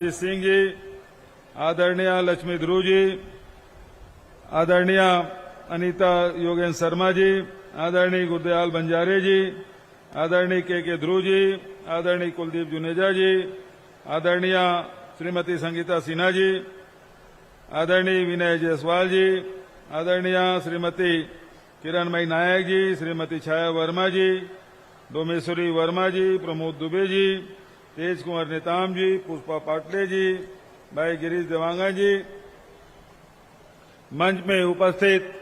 सिंह जी, आदरणीय लक्ष्मी ध्रुव जी, आदरणीय अनीता योगेंद्र शर्मा जी, आदरणीय गुरदयाल बंजारे जी, आदरणीय के ध्रुव जी, आदरणीय कुलदीप जुनेजा जी, आदरणीय श्रीमती संगीता सिन्हा जी, आदरणीय विनय जायसवाल जी, आदरणीय श्रीमती किरणमयी नायक जी, श्रीमती छाया वर्मा जी, डोमेश्वरी वर्मा जी, प्रमोद दुबे जी, तेज कुंवर नेताम जी, पुष्पा पाटले जी, भाई गिरीश देवांगा जी, मंच में उपस्थित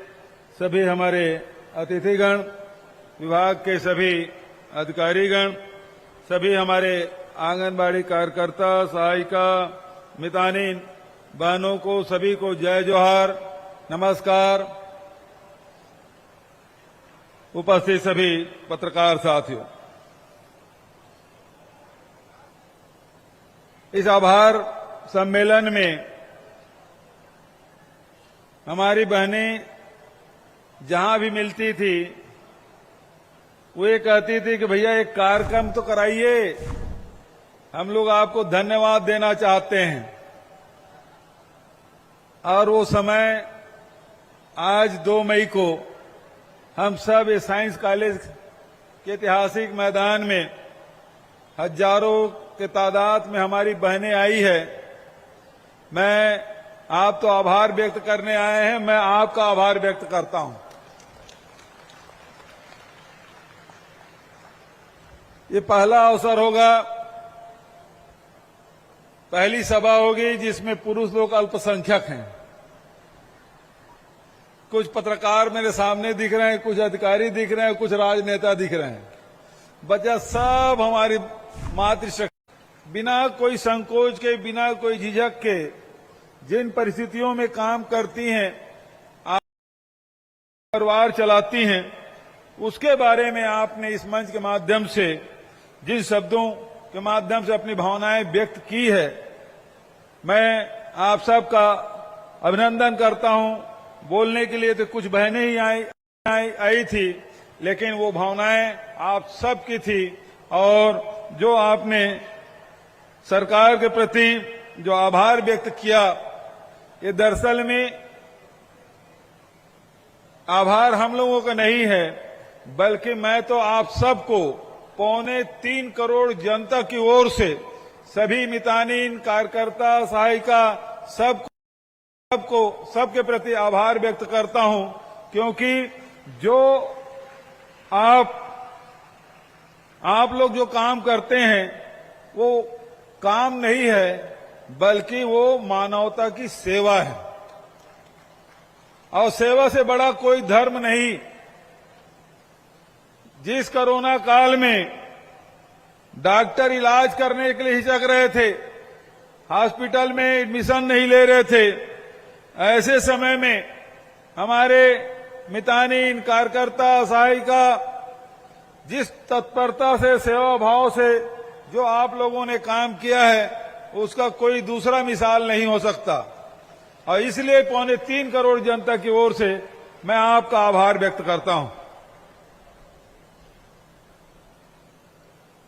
सभी हमारे अतिथिगण, विभाग के सभी अधिकारीगण, सभी हमारे आंगनबाड़ी कार्यकर्ता, सहायिका, मितानिन बहनों को, सभी को जय जोहार, नमस्कार। उपस्थित सभी पत्रकार साथियों, इस आभार सम्मेलन में हमारी बहनें जहां भी मिलती थी वो ये कहती थी कि भैया एक कार्यक्रम तो कराइए, हम लोग आपको धन्यवाद देना चाहते हैं। और वो समय आज 2 मई को हम सब इस साइंस कॉलेज के ऐतिहासिक मैदान में हजारों के तादाद में हमारी बहनें आई है। मैं आप तो आभार व्यक्त करने आए हैं, मैं आपका आभार व्यक्त करता हूं। ये पहला अवसर होगा, पहली सभा होगी जिसमें पुरुष लोग अल्पसंख्यक हैं। कुछ पत्रकार मेरे सामने दिख रहे हैं, कुछ अधिकारी दिख रहे हैं, कुछ राजनेता दिख रहे हैं। बच्चा सब हमारी मातृशक्ति बिना कोई संकोच के, बिना कोई झिझक के जिन परिस्थितियों में काम करती हैं, परिवार चलाती हैं, उसके बारे में आपने इस मंच के माध्यम से जिन शब्दों के माध्यम से अपनी भावनाएं व्यक्त की है, मैं आप सबका अभिनंदन करता हूं। बोलने के लिए तो कुछ बहनें ही आई थी, लेकिन वो भावनाएं आप सबकी थी। और जो आपने सरकार के प्रति जो आभार व्यक्त किया, ये दरअसल में आभार हम लोगों का नहीं है, बल्कि मैं तो आप सबको 3.25 करोड़ जनता की ओर से सभी मितानिन, कार्यकर्ता, सहायिका सबके प्रति आभार व्यक्त करता हूं। क्योंकि जो आप लोग जो काम करते हैं वो काम नहीं है, बल्कि वो मानवता की सेवा है। और सेवा से बड़ा कोई धर्म नहीं। जिस कोरोना काल में डॉक्टर इलाज करने के लिए हिचक रहे थे, हॉस्पिटल में एडमिशन नहीं ले रहे थे, ऐसे समय में हमारे मितानिन, कार्यकर्ता, सहायिका जिस तत्परता से, सेवा भाव से जो आप लोगों ने काम किया है, उसका कोई दूसरा मिसाल नहीं हो सकता। और इसलिए 3.25 करोड़ जनता की ओर से मैं आपका आभार व्यक्त करता हूं।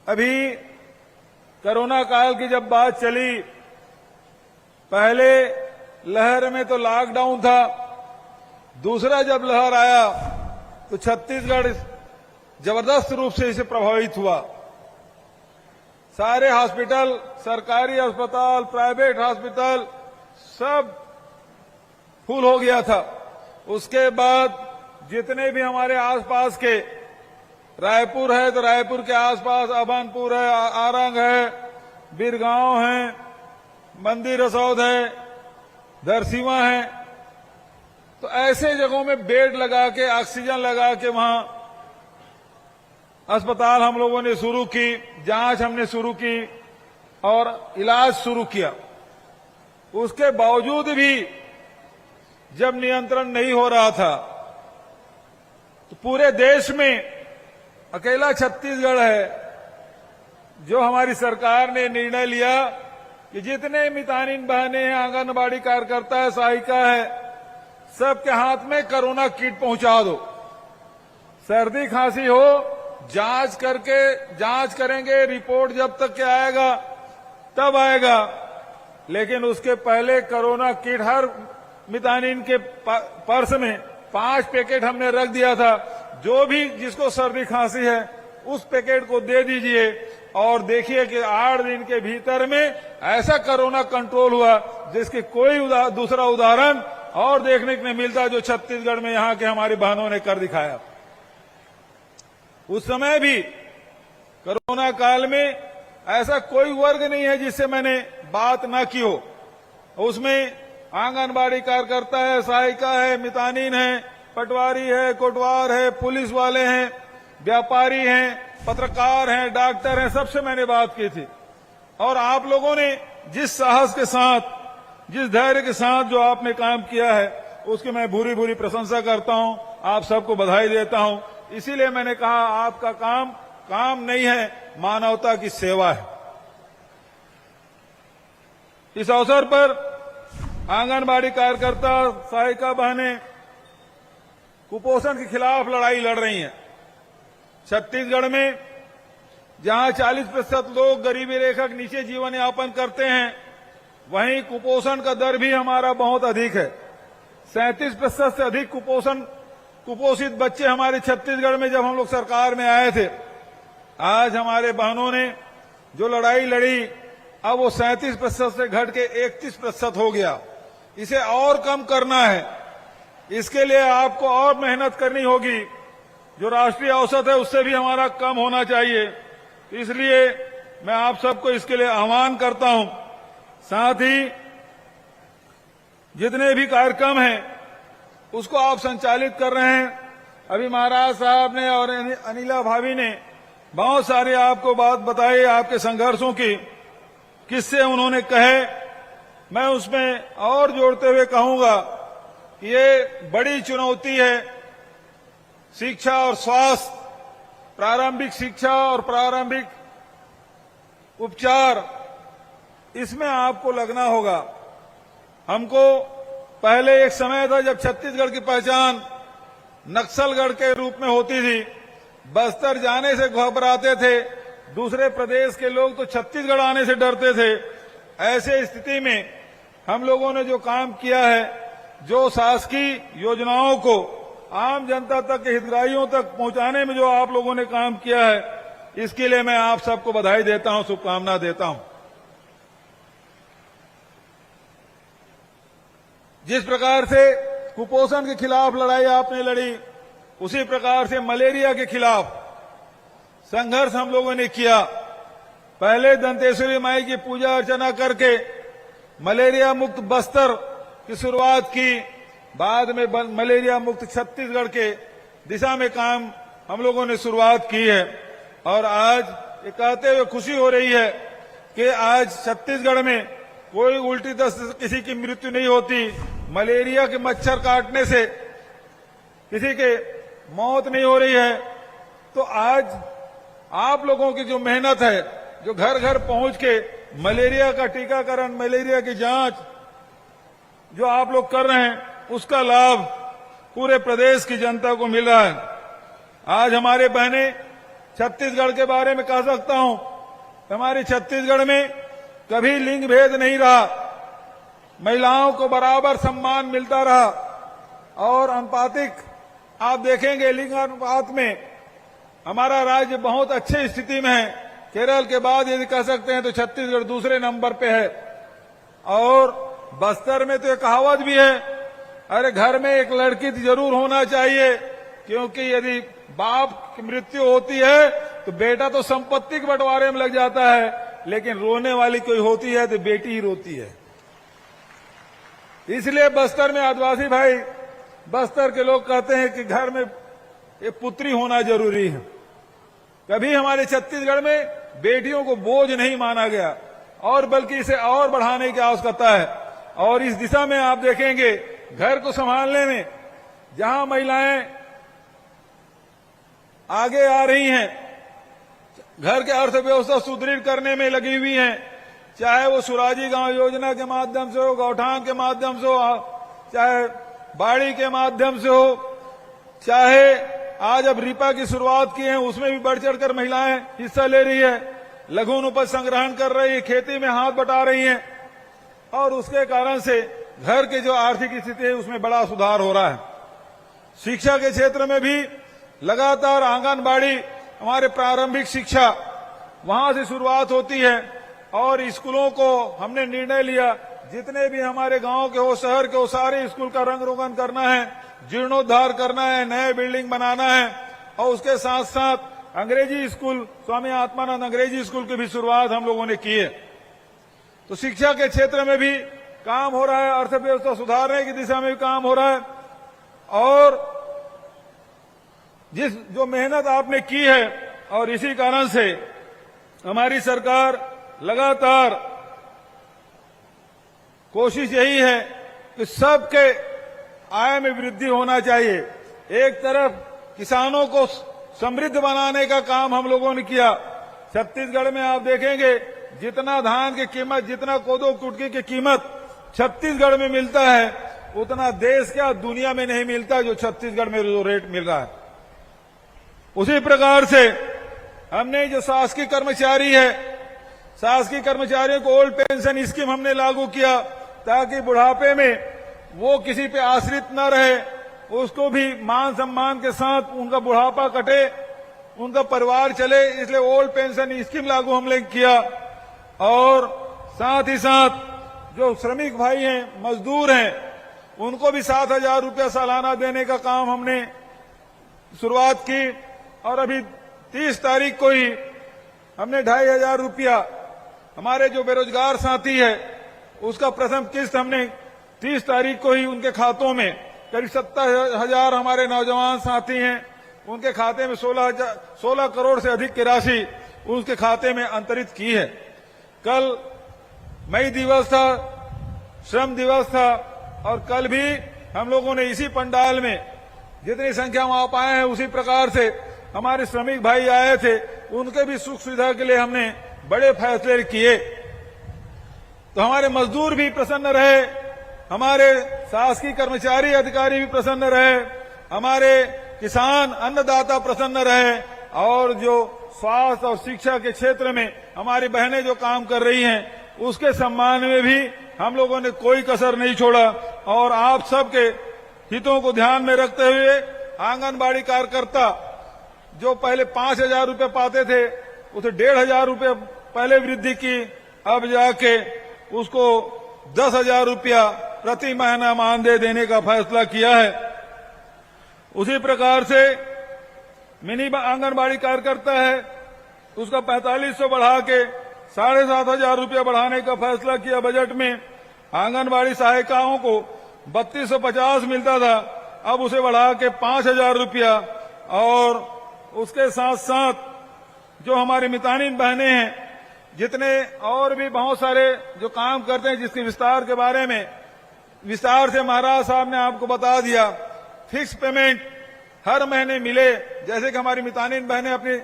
अभी कोरोना काल की जब बात चली, पहले लहर में तो लॉकडाउन था, दूसरा जब लहर आया तो छत्तीसगढ़ जबरदस्त रूप से इसे प्रभावित हुआ। सारे हॉस्पिटल, सरकारी अस्पताल, प्राइवेट हॉस्पिटल सब फुल हो गया था। उसके बाद जितने भी हमारे आसपास के, रायपुर है तो रायपुर के आसपास अभनपुर है, आरंग है, बिरगांव है, मंदिर रसौद है, दरसीवा है, तो ऐसे जगहों में बेड लगा के, ऑक्सीजन लगा के वहां अस्पताल हम लोगों ने शुरू की, जांच हमने शुरू की और इलाज शुरू किया। उसके बावजूद भी जब नियंत्रण नहीं हो रहा था, तो पूरे देश में अकेला छत्तीसगढ़ है जो हमारी सरकार ने निर्णय लिया कि जितने मितानिन बहनें हैं, आंगनबाड़ी कार्यकर्ता है, सहायिका है, सबके हाथ में कोरोना किट पहुंचा दो। सर्दी खांसी हो, जांच करेंगे, रिपोर्ट जब तक के आएगा तब आएगा। लेकिन उसके पहले कोरोना किट हर मितानिन के पर्स में 5 पैकेट हमने रख दिया था। जो भी जिसको सर्दी खांसी है उस पैकेट को दे दीजिए और देखिए कि 8 दिन के भीतर में ऐसा कोरोना कंट्रोल हुआ जिसके कोई दूसरा उदाहरण और देखने को नहीं मिलता, जो छत्तीसगढ़ में यहां के हमारी बहनों ने कर दिखाया। उस समय भी कोरोना काल में ऐसा कोई वर्ग नहीं है जिससे मैंने बात ना की हो। उसमें आंगनबाड़ी कार्यकर्ता है, सहायिका है, मितानिन है, पटवारी है, कोटवार है, पुलिस वाले हैं, व्यापारी हैं, पत्रकार हैं, डॉक्टर हैं, सबसे मैंने बात की थी। और आप लोगों ने जिस साहस के साथ, जिस धैर्य के साथ जो आपने काम किया है उसकी मैं भूरी भूरी प्रशंसा करता हूं, आप सबको बधाई देता हूं। इसीलिए मैंने कहा आपका काम नहीं है, मानवता की सेवा है। इस अवसर पर आंगनबाड़ी कार्यकर्ता, सहायिका बहनें कुपोषण के खिलाफ लड़ाई लड़ रही हैं। छत्तीसगढ़ में जहां 40% लोग गरीबी रेखा के नीचे जीवन यापन करते हैं, वहीं कुपोषण का दर भी हमारा बहुत अधिक है। 37% से अधिक कुपोषित बच्चे हमारे छत्तीसगढ़ में जब हम लोग सरकार में आए थे। आज हमारे बहनों ने जो लड़ाई लड़ी, अब वो 37% से घट के 31% हो गया। इसे और कम करना है, इसके लिए आपको और मेहनत करनी होगी। जो राष्ट्रीय औसत है उससे भी हमारा कम होना चाहिए। इसलिए मैं आप सबको इसके लिए आह्वान करता हूं। साथ ही जितने भी कार्यक्रम हैं उसको आप संचालित कर रहे हैं। अभी महाराज साहब ने और अनिला भाभी ने बहुत सारे आपको बात बताई, आपके संघर्षों की किस्से उन्होंने कहे। मैं उसमें और जोड़ते हुए कहूंगा कि ये बड़ी चुनौती है, शिक्षा और स्वास्थ्य, प्रारंभिक शिक्षा और प्रारंभिक उपचार, इसमें आपको लगना होगा। हमको पहले एक समय था जब छत्तीसगढ़ की पहचान नक्सलगढ़ के रूप में होती थी। बस्तर जाने से घबराते थे, दूसरे प्रदेश के लोग तो छत्तीसगढ़ आने से डरते थे। ऐसे स्थिति में हम लोगों ने जो काम किया है, जो शासकीय योजनाओं को आम जनता तक के हितग्राहियों तक पहुंचाने में जो आप लोगों ने काम किया है, इसके लिए मैं आप सबको बधाई देता हूं, शुभकामना देता हूं। जिस प्रकार से कुपोषण के खिलाफ लड़ाई आपने लड़ी, उसी प्रकार से मलेरिया के खिलाफ संघर्ष हम लोगों ने किया। पहले दंतेश्वरी माई की पूजा अर्चना करके मलेरिया मुक्त बस्तर की शुरुआत की, बाद में मलेरिया मुक्त छत्तीसगढ़ के दिशा में काम हम लोगों ने शुरुआत की है। और आज ये कहते हुए खुशी हो रही है कि आज छत्तीसगढ़ में कोई उल्टी दस्त किसी की मृत्यु नहीं होती, मलेरिया के मच्छर काटने से किसी के मौत नहीं हो रही है। तो आज आप लोगों की जो मेहनत है, जो घर घर पहुंच के मलेरिया का टीकाकरण, मलेरिया की जांच जो आप लोग कर रहे हैं, उसका लाभ पूरे प्रदेश की जनता को मिल रहा है। आज हमारे बहनें छत्तीसगढ़ के बारे में कह सकता हूं, हमारे छत्तीसगढ़ में कभी लिंग भेद नहीं रहा, महिलाओं को बराबर सम्मान मिलता रहा। और अनुपातिक आप देखेंगे लिंग अनुपात में हमारा राज्य बहुत अच्छी स्थिति में है। केरल के बाद यदि कह सकते हैं तो छत्तीसगढ़ दूसरे नंबर पे है। और बस्तर में तो एक कहावत भी है, अरे घर में एक लड़की जरूर होना चाहिए, क्योंकि यदि बाप की मृत्यु होती है तो बेटा तो संपत्ति के बंटवारे में लग जाता है, लेकिन रोने वाली कोई होती है तो बेटी ही रोती है। इसलिए बस्तर में आदिवासी भाई, बस्तर के लोग कहते हैं कि घर में एक पुत्री होना जरूरी है। कभी हमारे छत्तीसगढ़ में बेटियों को बोझ नहीं माना गया, और बल्कि इसे और बढ़ाने की आवश्यकता है। और इस दिशा में आप देखेंगे घर को संभालने में जहां महिलाएं आगे आ रही हैं, घर के अर्थव्यवस्था सुदृढ़ करने में लगी हुई हैं, चाहे वो सुराजी गांव योजना के माध्यम से हो, गौठान के माध्यम से हो, चाहे बाड़ी के माध्यम से हो, चाहे आज अब रिपा की शुरुआत की है उसमें भी बढ़ चढ़कर महिलाएं हिस्सा ले रही है, लघु उपज संग्रहण कर रही है, खेती में हाथ बटा रही हैं। और उसके कारण से घर की जो आर्थिक स्थिति है उसमें बड़ा सुधार हो रहा है। शिक्षा के क्षेत्र में भी लगातार आंगनबाड़ी, हमारे प्रारंभिक शिक्षा वहां से शुरुआत होती है और स्कूलों को हमने निर्णय लिया जितने भी हमारे गांव के हो, शहर के हो, सारे स्कूल का रंग रोगन करना है, जीर्णोद्धार करना है, नए बिल्डिंग बनाना है और उसके साथ साथ अंग्रेजी स्कूल, स्वामी आत्मानंद अंग्रेजी स्कूल की भी शुरुआत हम लोगों ने की है। तो शिक्षा के क्षेत्र में भी काम हो रहा है, अर्थव्यवस्था सुधारने की दिशा में भी काम हो रहा है और जो मेहनत आपने की है और इसी कारण से हमारी सरकार लगातार कोशिश यही है कि सबके आय में वृद्धि होना चाहिए। एक तरफ किसानों को समृद्ध बनाने का काम हम लोगों ने किया। छत्तीसगढ़ में आप देखेंगे जितना धान की कीमत, जितना कोदो कुटकी की कीमत छत्तीसगढ़ में मिलता है उतना देश क्या दुनिया में नहीं मिलता जो छत्तीसगढ़ में जो रेट मिल रहा है। उसी प्रकार से हमने जो शासकीय कर्मचारी है, शासकीय कर्मचारियों को ओल्ड पेंशन स्कीम हमने लागू किया ताकि बुढ़ापे में वो किसी पे आश्रित न रहे, उसको भी मान सम्मान के साथ उनका बुढ़ापा कटे, उनका परिवार चले, इसलिए ओल्ड पेंशन स्कीम लागू हमने किया। और साथ ही साथ जो श्रमिक भाई हैं, मजदूर हैं, उनको भी 7,000 रुपया सालाना देने का काम हमने शुरुआत की और अभी 30 तारीख को ही हमने 2,500 रुपया हमारे जो बेरोजगार साथी है उसका प्रथम किस्त हमने 30 तारीख को ही उनके खातों में, करीब 70,000 हमारे नौजवान साथी हैं, उनके खाते में 16 करोड़ से अधिक की राशि उनके खाते में अंतरित की है। कल मई दिवस था, श्रम दिवस था और कल भी हम लोगों ने इसी पंडाल में जितनी संख्या में आप आए हैं उसी प्रकार से हमारे श्रमिक भाई आए थे, उनके भी सुख सुविधा के लिए हमने बड़े फैसले किए। तो हमारे मजदूर भी प्रसन्न रहे, हमारे शासकीय कर्मचारी अधिकारी भी प्रसन्न रहे, हमारे किसान अन्नदाता प्रसन्न रहे और जो स्वास्थ्य और शिक्षा के क्षेत्र में हमारी बहनें जो काम कर रही हैं उसके सम्मान में भी हम लोगों ने कोई कसर नहीं छोड़ा। और आप सबके हितों को ध्यान में रखते हुए आंगनबाड़ी कार्यकर्ता जो पहले 5,000 रुपये पाते थे उसे 1,500 रुपये पहले वृद्धि की, अब जाके उसको 10,000 रुपया प्रति महीना मानदेय देने का फैसला किया है। उसी प्रकार से मिनी आंगनबाड़ी कार्यकर्ता है उसका 4500 बढ़ा के 7,500 रुपया बढ़ाने का फैसला किया बजट में। आंगनबाड़ी सहायिकाओं को 3250 मिलता था, अब उसे बढ़ा के 5,000 रुपया। और उसके साथ साथ जो हमारी मितानिन बहनें हैं, जितने और भी बहुत सारे जो काम करते हैं, जिसके विस्तार के बारे में विस्तार से महाराज साहब ने आपको बता दिया, फिक्स पेमेंट हर महीने मिले। जैसे कि हमारी मितानिन बहनें अपने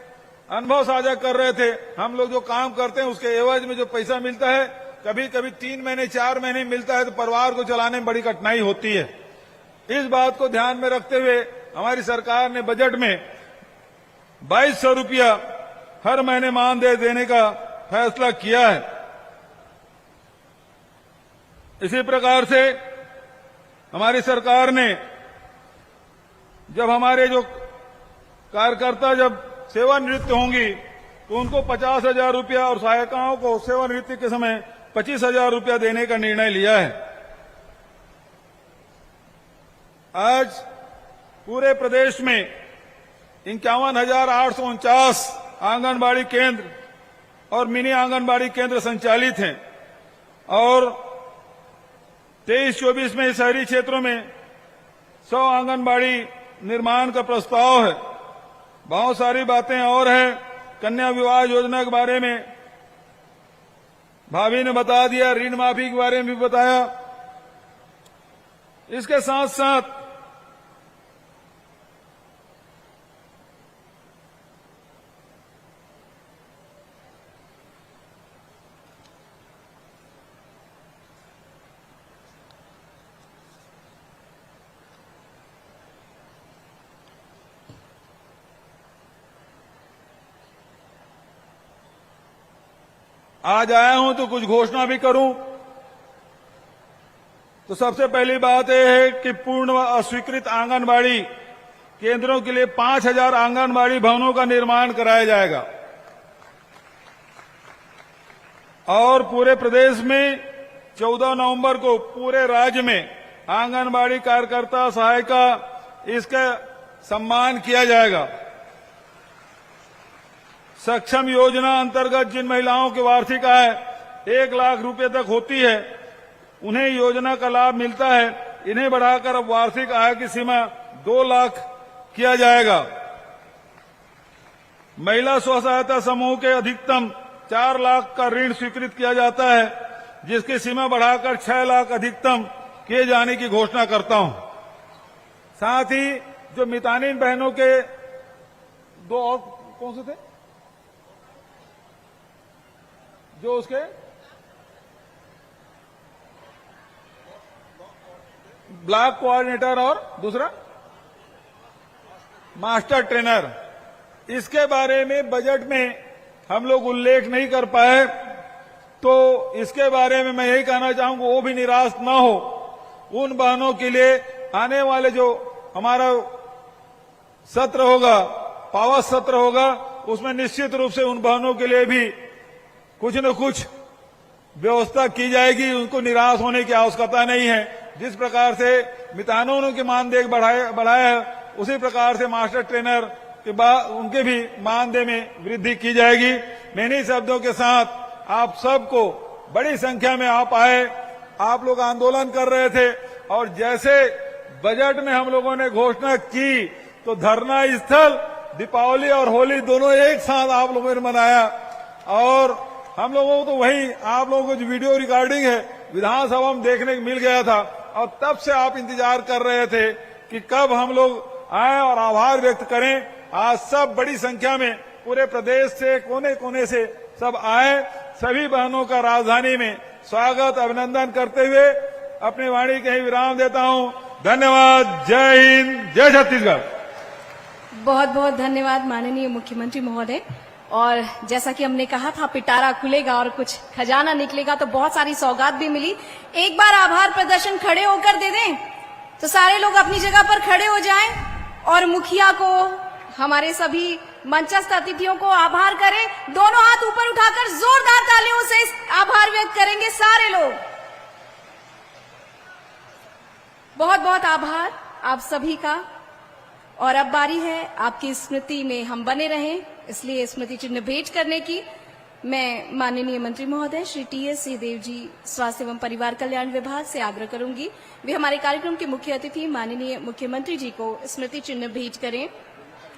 अनुभव साझा कर रहे थे, हम लोग जो काम करते हैं उसके एवज में जो पैसा मिलता है कभी कभी 3 महीने 4 महीने मिलता है, तो परिवार को चलाने में बड़ी कठिनाई होती है। इस बात को ध्यान में रखते हुए हमारी सरकार ने बजट में 2,200 रुपया हर महीने मानदेय देने का फैसला किया है। इसी प्रकार से हमारी सरकार ने जब हमारे जो कार्यकर्ता जब सेवानिवृत्त होंगी तो उनको 50,000 रुपया और सहायिकाओं को सेवानिवृत्ति के समय 25,000 रुपया देने का निर्णय लिया है। आज पूरे प्रदेश में 51,849 आंगनबाड़ी केंद्र और मिनी आंगनबाड़ी केंद्र संचालित हैं और 23-24 में शहरी क्षेत्रों में 100 आंगनबाड़ी निर्माण का प्रस्ताव है। बहुत सारी बातें और हैं। कन्या विवाह योजना के बारे में भाभी ने बता दिया, ऋण माफी के बारे में भी बताया। इसके साथ साथ आज आया हूं तो कुछ घोषणा भी करूं। तो सबसे पहली बात यह है कि पूर्ण व अस्वीकृत आंगनबाड़ी केंद्रों के लिए 5000 आंगनबाड़ी भवनों का निर्माण कराया जाएगा और पूरे प्रदेश में 14 नवंबर को पूरे राज्य में आंगनबाड़ी कार्यकर्ता सहायिका इसका सम्मान किया जाएगा। सक्षम योजना अंतर्गत जिन महिलाओं की वार्षिक आय 1 लाख रुपए तक होती है उन्हें योजना का लाभ मिलता है। इन्हें बढ़ाकर अब वार्षिक आय की सीमा 2 लाख किया जाएगा। महिला स्व सहायता समूह के अधिकतम 4 लाख का ऋण स्वीकृत किया जाता है, जिसकी सीमा बढ़ाकर 6 लाख अधिकतम किए जाने की घोषणा करता हूं। साथ ही जो मितानिन बहनों के 2 और कौन से थे जो उसके ब्लॉक कोऑर्डिनेटर और दूसरा मास्टर ट्रेनर, इसके बारे में बजट में हम लोग उल्लेख नहीं कर पाए, तो इसके बारे में मैं यही कहना चाहूंगा वो भी निराश न हो। उन बहनों के लिए आने वाले जो हमारा सत्र होगा, पावर सत्र होगा, उसमें निश्चित रूप से उन बहनों के लिए भी कुछ न कुछ व्यवस्था की जाएगी। उनको निराश होने की आवश्यकता नहीं है। जिस प्रकार से मितानिनों के मानदेय बढ़ाया है, उसी प्रकार से मास्टर ट्रेनर के बाद उनके भी मानदेय में वृद्धि की जाएगी। मैं इन्हीं शब्दों के साथ आप सबको बड़ी संख्या में आप आए, आप लोग आंदोलन कर रहे थे और जैसे बजट में हम लोगों ने घोषणा की तो धरना स्थल दीपावली और होली दोनों एक साथ आप लोगों ने मनाया और हम लोगों को तो वही आप लोगों को जो वीडियो रिकॉर्डिंग है विधानसभा में देखने को मिल गया था और तब से आप इंतजार कर रहे थे कि कब हम लोग आए और आभार व्यक्त करें। आज सब बड़ी संख्या में पूरे प्रदेश से कोने कोने से सब आए। सभी बहनों का राजधानी में स्वागत अभिनंदन करते हुए अपनी वाणी के ही विराम देता हूं। धन्यवाद। जय हिंद, जय छत्तीसगढ़। बहुत बहुत धन्यवाद माननीय मुख्यमंत्री महोदय। और जैसा कि हमने कहा था पिटारा खुलेगा और कुछ खजाना निकलेगा, तो बहुत सारी सौगात भी मिली। एक बार आभार प्रदर्शन खड़े होकर दे दें तो सारे लोग अपनी जगह पर खड़े हो जाएं और मुखिया को, हमारे सभी मंचस्थ अतिथियों को आभार करें। दोनों हाथ ऊपर उठाकर जोरदार तालियों से आभार व्यक्त करेंगे सारे लोग। बहुत बहुत आभार आप सभी का। और अब बारी है आपकी स्मृति में हम बने रहें, इसलिए स्मृति चिन्ह भेंट करने की मैं माननीय मंत्री महोदय श्री टी.एस. सिंहदेव जी, स्वास्थ्य एवं परिवार कल्याण विभाग से आग्रह करूंगी वे हमारे कार्यक्रम के मुख्य अतिथि माननीय मुख्यमंत्री जी को स्मृति चिन्ह भेंट करें।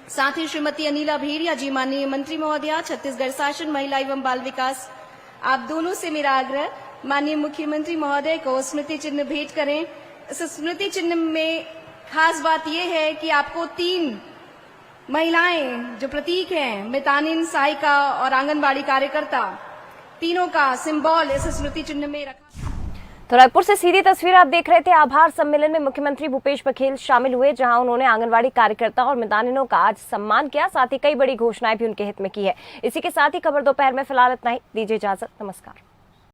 साथ ही श्रीमती अनिला भेड़िया जी, माननीय मंत्री महोदया छत्तीसगढ़ शासन महिला एवं बाल विकास, आप दोनों से मेरा आग्रह माननीय मुख्यमंत्री महोदय को स्मृति चिन्ह भेंट करें। इस स्मृति चिन्ह में खास बात यह है कि आपको 3 महिलाएं जो प्रतीक हैं, मितानिन, सहायिका और आंगनबाड़ी कार्यकर्ता, तीनों का सिंबल इस स्मृति चिन्ह में रखा। तो रायपुर से सीधी तस्वीर आप देख रहे थे। आभार सम्मेलन में मुख्यमंत्री भूपेश बघेल शामिल हुए, जहां उन्होंने आंगनबाड़ी कार्यकर्ता और मितानिनों का आज सम्मान किया। साथ ही कई बड़ी घोषणाएं भी उनके हित में की है। इसी के साथ ही खबर दोपहर में फिलहाल इतना ही। दीजिए इजाजत। नमस्कार।